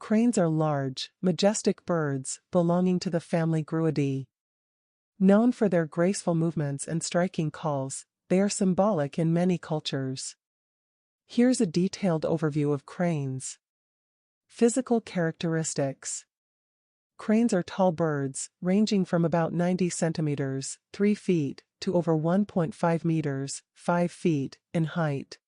Cranes are large, majestic birds belonging to the family Gruidae. Known for their graceful movements and striking calls, they are symbolic in many cultures. Here's a detailed overview of cranes. Physical characteristics. Cranes are tall birds, ranging from about 90 centimeters, 3 feet, to over 1.5 meters, 5 feet, in height.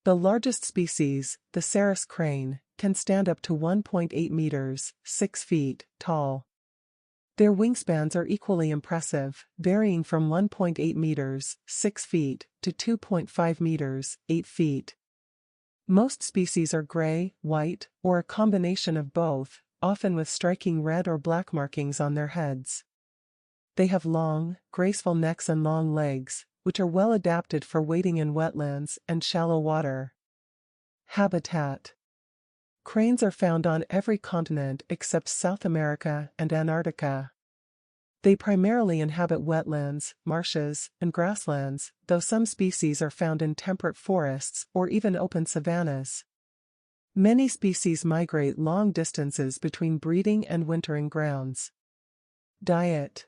The largest species, the Sarus crane, can stand up to 1.8 meters, 6 feet, tall. Their wingspans are equally impressive, varying from 1.8 meters, 6 feet, to 2.5 meters, 8 feet. Most species are gray, white, or a combination of both, often with striking red or black markings on their heads. They have long, graceful necks and long legs, which are well adapted for wading in wetlands and shallow water. Habitat. Cranes are found on every continent except South America and Antarctica. They primarily inhabit wetlands, marshes, and grasslands, though some species are found in temperate forests or even open savannas. Many species migrate long distances between breeding and wintering grounds. Diet.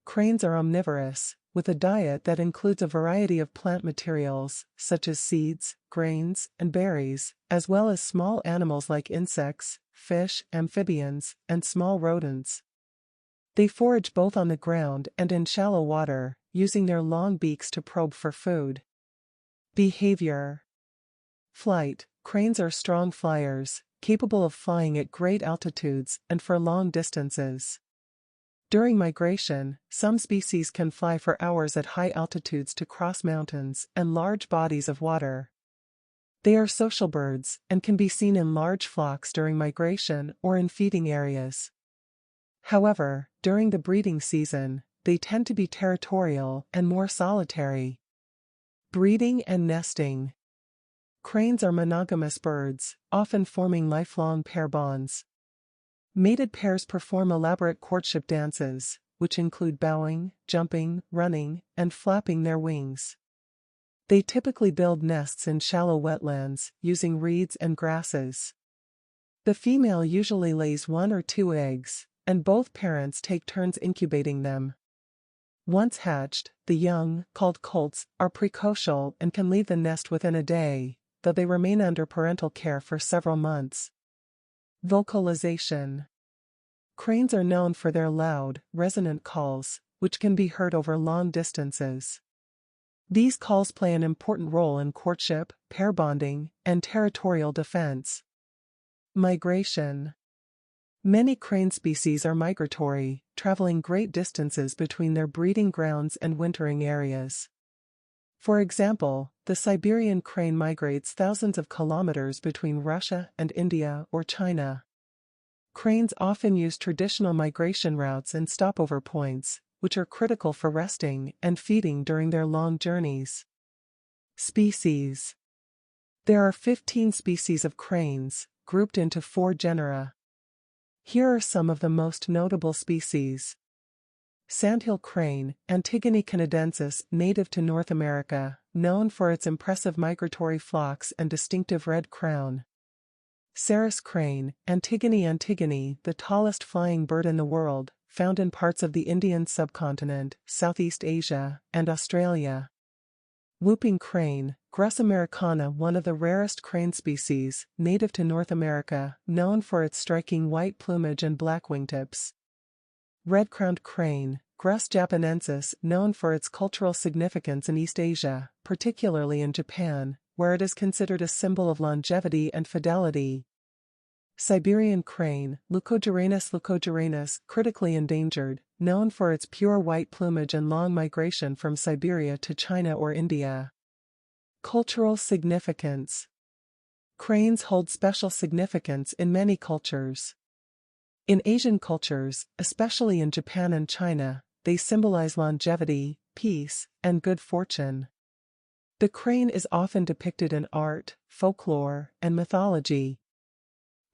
Cranes are omnivorous, with a diet that includes a variety of plant materials, such as seeds, grains, and berries, as well as small animals like insects, fish, amphibians, and small rodents. They forage both on the ground and in shallow water, using their long beaks to probe for food. Behavior. Flight. Cranes are strong flyers, capable of flying at great altitudes and for long distances. During migration, some species can fly for hours at high altitudes to cross mountains and large bodies of water. They are social birds and can be seen in large flocks during migration or in feeding areas. However, during the breeding season, they tend to be territorial and more solitary. Breeding and nesting. Cranes are monogamous birds, often forming lifelong pair bonds. Mated pairs perform elaborate courtship dances, which include bowing, jumping, running, and flapping their wings. They typically build nests in shallow wetlands, using reeds and grasses. The female usually lays 1 or 2 eggs, and both parents take turns incubating them. Once hatched, the young, called colts, are precocial and can leave the nest within a day, though they remain under parental care for several months. Vocalization. Cranes are known for their loud, resonant calls, which can be heard over long distances. These calls play an important role in courtship, pair bonding, and territorial defense. Migration. Many crane species are migratory, traveling great distances between their breeding grounds and wintering areas. For example, the Siberian crane migrates thousands of kilometers between Russia and India or China. Cranes often use traditional migration routes and stopover points, which are critical for resting and feeding during their long journeys. Species. There are 15 species of cranes, grouped into 4 genera. Here are some of the most notable species. Sandhill crane, Antigone canadensis, native to North America, known for its impressive migratory flocks and distinctive red crown. Sarus crane, Antigone antigone, the tallest flying bird in the world, found in parts of the Indian subcontinent, Southeast Asia, and Australia. Whooping crane, Grus americana, one of the rarest crane species, native to North America, known for its striking white plumage and black wingtips. Red-crowned crane, Grus japanensis, known for its cultural significance in East Asia, particularly in Japan, where it is considered a symbol of longevity and fidelity. Siberian crane, Leucogeranus, critically endangered, known for its pure white plumage and long migration from Siberia to China or India. Cultural significance. Cranes hold special significance in many cultures. In Asian cultures, especially in Japan and China, they symbolize longevity, peace, and good fortune. The crane is often depicted in art, folklore, and mythology.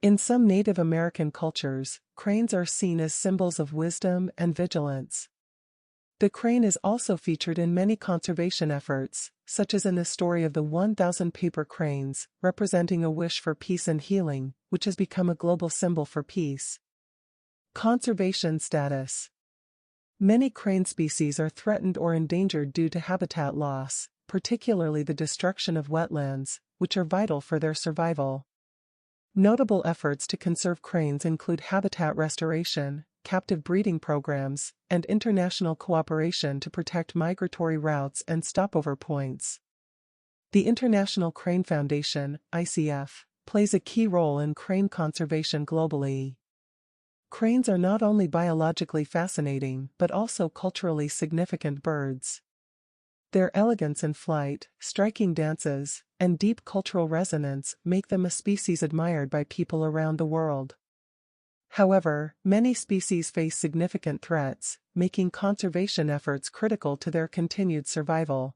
In some Native American cultures, cranes are seen as symbols of wisdom and vigilance. The crane is also featured in many conservation efforts, such as in the story of the 1,000 paper cranes, representing a wish for peace and healing, which has become a global symbol for peace. Conservation status. Many crane species are threatened or endangered due to habitat loss, particularly the destruction of wetlands, which are vital for their survival. Notable efforts to conserve cranes include habitat restoration, captive breeding programs, and international cooperation to protect migratory routes and stopover points. The International Crane Foundation, ICF, plays a key role in crane conservation globally. Cranes are not only biologically fascinating but also culturally significant birds. Their elegance in flight, striking dances, and deep cultural resonance make them a species admired by people around the world. However, many species face significant threats, making conservation efforts critical to their continued survival.